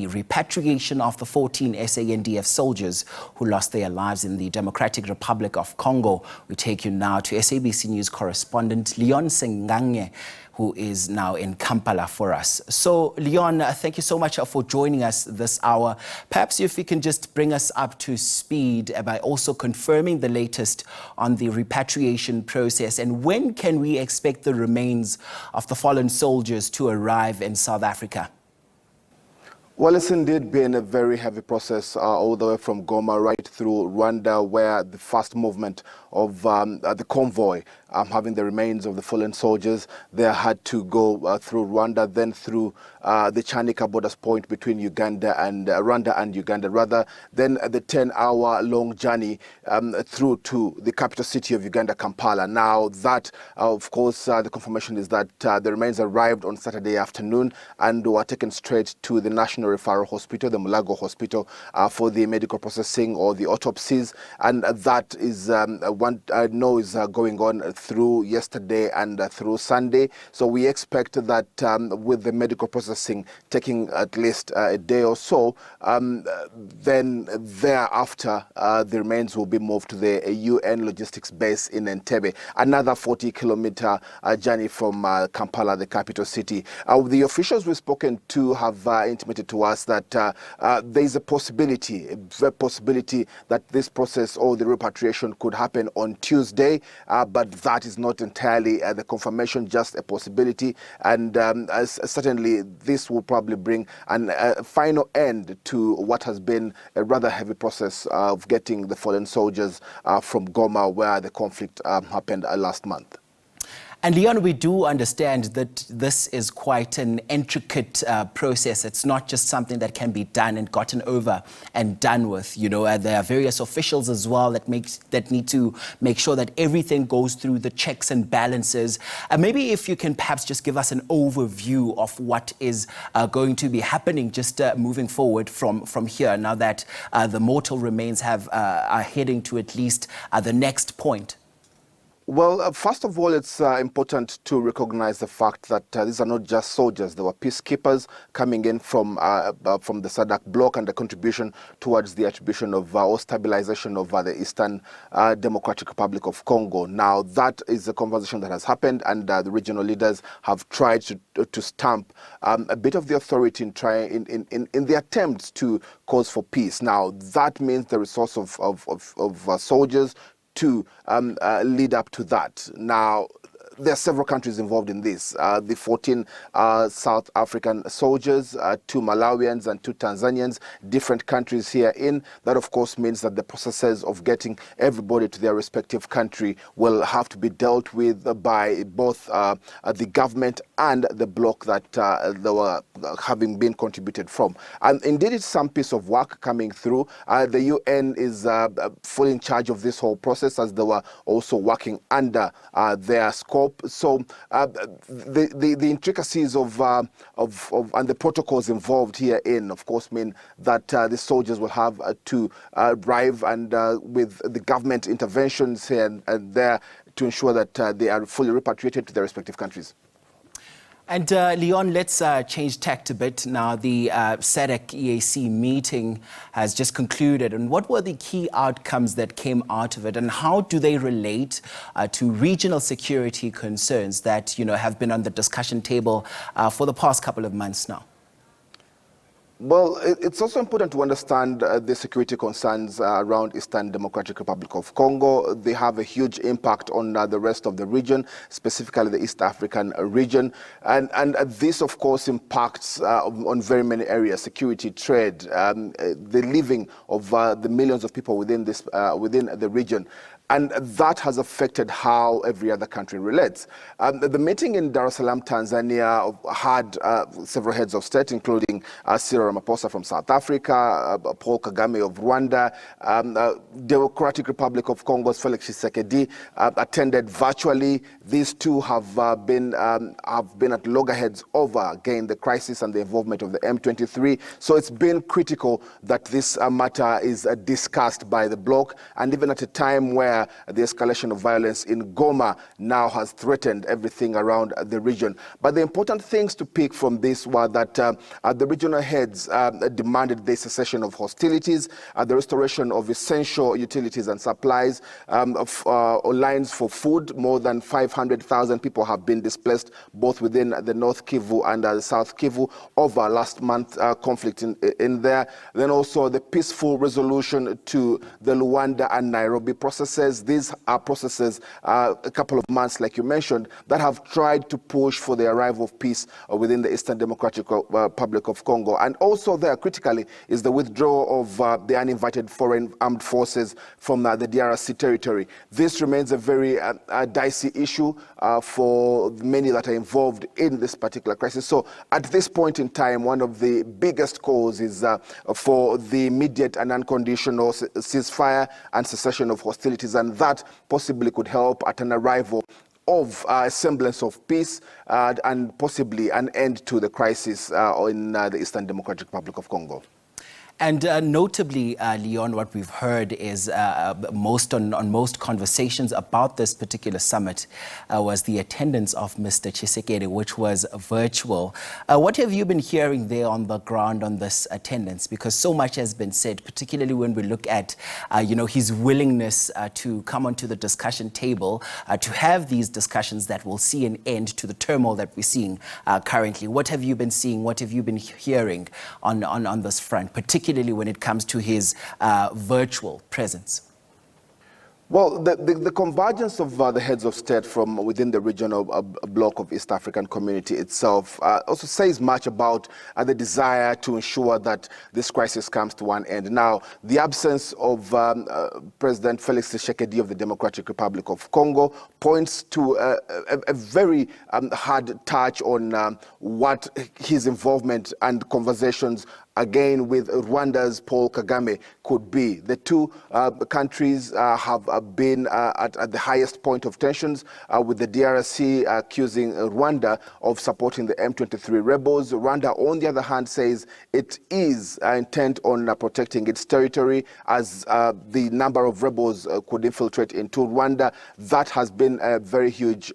the repatriation of the 14 SANDF soldiers who lost their lives in the Democratic Republic of Congo. We take you now to SABC News correspondent Ssenyange, who is now in Kampala for us. So, Leon, thank you so much for joining us this hour. Perhaps if you can just bring us up to speed by also confirming the latest on the repatriation process, and when can we expect the remains of the fallen soldiers to arrive in South Africa? Well, it's indeed been a very heavy process all the way from Goma right through Rwanda, where the first movement of the convoy having the remains of the fallen soldiers, they had to go through Rwanda, then through the Chanika borders point between Uganda and Rwanda and Uganda, then the 10-hour-long journey through to the capital city of Uganda, Kampala. Now that, of course, the confirmation is that the remains arrived on Saturday afternoon and were taken straight to the National Referral Hospital, the Mulago Hospital, for the medical processing or the autopsies, and that is one I know is going on through yesterday and through Sunday. So we expect that with the medical processing taking at least a day or so, then thereafter the remains will be moved to the UN logistics base in Entebbe, another 40-kilometer journey from Kampala, the capital city. The officials we've spoken to have intimated to us that there is a possibility that this process or the repatriation could happen on Tuesday, but that is not entirely the confirmation, just a possibility. And certainly this will probably bring a final end to what has been a rather heavy process of getting the fallen soldiers from Goma, where the conflict happened last month. And Leon, we do understand that this is quite an intricate process. It's not just something that can be done and gotten over and done with. You know, there are various officials as well that need to make sure that everything goes through the checks and balances. Maybe if you can perhaps just give us an overview of what is going to be happening just moving forward from here, now that the mortal remains are heading to at least the next point. Well, first of all, it's important to recognize the fact that these are not just soldiers. There were peacekeepers coming in from the SADC bloc, and the contribution towards the attribution of or stabilization of the Eastern Democratic Republic of Congo. Now, that is a conversation that has happened, and the regional leaders have tried to stamp a bit of the authority in the attempts to cause for peace. Now, that means the resource of soldiers to lead up to that. Now, there are several countries involved in this. The 14 South African soldiers, 2 Malawians and 2 Tanzanians, different countries here in. That, of course, means that the processes of getting everybody to their respective country will have to be dealt with by both the government and the bloc that they were having been contributed from. And indeed, it's some piece of work coming through. The UN is fully in charge of this whole process, as they were also working under their scope. So the intricacies of and the protocols involved herein, of course, mean that the soldiers will have to arrive and with the government interventions here and there to ensure that they are fully repatriated to their respective countries. And Leon, let's change tact a bit now. The SADC EAC meeting has just concluded. And what were the key outcomes that came out of it? And how do they relate to regional security concerns that, you know, have been on the discussion table for the past couple of months now? Well, it's also important to understand the security concerns around Eastern Democratic Republic of Congo. They have a huge impact on the rest of the region, specifically the East African region. And this, of course, impacts on very many areas: security, trade, the living of the millions of people within the region. And that has affected how every other country relates. The meeting in Dar es Salaam, Tanzania, had several heads of state, including Cyril Ramaphosa from South Africa, Paul Kagame of Rwanda, Democratic Republic of Congo's Felix Tshisekedi attended virtually. These two have been at loggerheads over, again, the crisis and the involvement of the M23. So it's been critical that this matter is discussed by the bloc, and even at a time where where the escalation of violence in Goma now has threatened everything around the region. But the important things to pick from this were that the regional heads demanded the cessation of hostilities, the restoration of essential utilities and supplies, lines for food. More than 500,000 people have been displaced both within the North Kivu and the South Kivu over last month conflict in there. Then also the peaceful resolution to the Luanda and Nairobi processes. These are processes a couple of months, like you mentioned, that have tried to push for the arrival of peace within the Eastern Democratic Republic of Congo. And also there, critically, is the withdrawal of the uninvited foreign armed forces from the DRC territory. This remains a very dicey issue for many that are involved in this particular crisis. So at this point in time, one of the biggest calls is for the immediate and unconditional ceasefire and cessation of hostilities, and that possibly could help at an arrival of a semblance of peace and possibly an end to the crisis in the Eastern Democratic Republic of Congo. And notably, Leon, what we've heard is on most conversations about this particular summit was the attendance of Mr. Tshisekedi, which was virtual. What have you been hearing there on the ground on this attendance? Because so much has been said, particularly when we look at, his willingness to come onto the discussion table, to have these discussions that will see an end to the turmoil that we're seeing currently. What have you been seeing? What have you been hearing on this front, particularly when it comes to his virtual presence? Well, the convergence of the heads of state from within the regional bloc of East African community itself also says much about the desire to ensure that this crisis comes to one end. Now, the absence of President Felix Tshisekedi of the Democratic Republic of Congo points to a very hard touch on what his involvement and conversations again with Rwanda's Paul Kagame could be. The two countries have been at the highest point of tensions, with the DRC accusing Rwanda of supporting the M23 rebels. Rwanda, on the other hand, says it is intent on protecting its territory as the number of rebels could infiltrate into Rwanda. That has been a very huge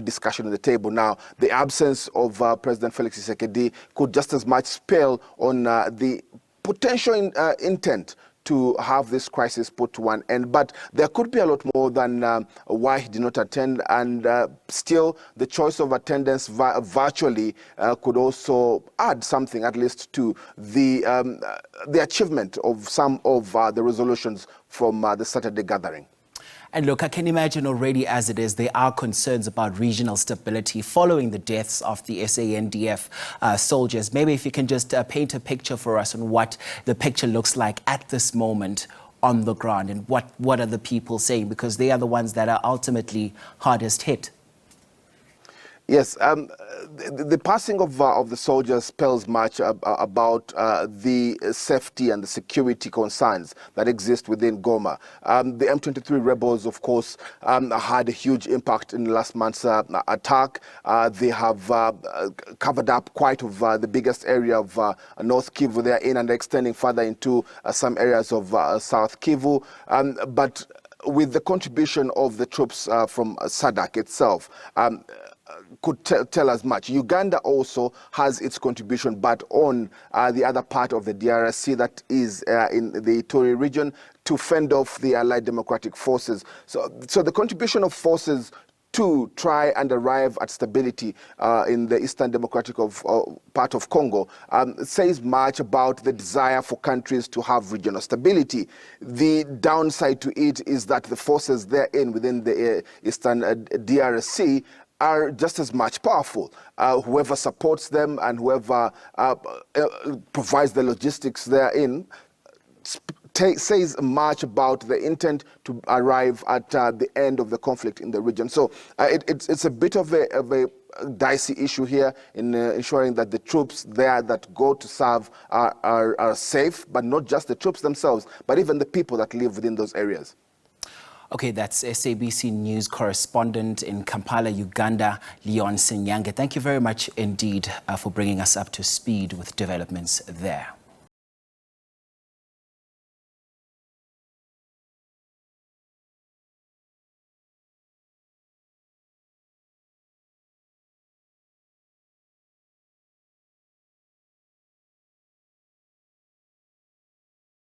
discussion on the table. Now, the absence of President Felix Tshisekedi could just as much spell on the potential intent to have this crisis put to one end. But there could be a lot more than why he did not attend, and still the choice of attendance virtually could also add something, at least, to the achievement of some of the resolutions from the Saturday gathering. And look, I can imagine already as it is, there are concerns about regional stability following the deaths of the SANDF soldiers. Maybe if you can just paint a picture for us on what the picture looks like at this moment on the ground, and what are the people saying, because they are the ones that are ultimately hardest hit. Yes, the passing of the soldiers spells much about the safety and the security concerns that exist within Goma. The M23 rebels, of course, had a huge impact in last month's attack. They have covered up quite of the biggest area of North Kivu they are in, and extending further into some areas of South Kivu. But with the contribution of the troops from SADC itself, could tell us much. Uganda also has its contribution, but on the other part of the DRC that is in the Ituri region, to fend off the Allied Democratic Forces. So the contribution of forces to try and arrive at stability in the Eastern Democratic part of Congo says much about the desire for countries to have regional stability. The downside to it is that the forces therein within the Eastern DRC are just as much powerful. Whoever supports them and whoever provides the logistics therein says much about the intent to arrive at the end of the conflict in the region. So it's a bit of a dicey issue here in ensuring that the troops there that go to serve are safe, but not just the troops themselves, but even the people that live within those areas. Okay, that's SABC News correspondent in Kampala, Uganda, Leon Ssenyange. Thank you very much indeed for bringing us up to speed with developments there.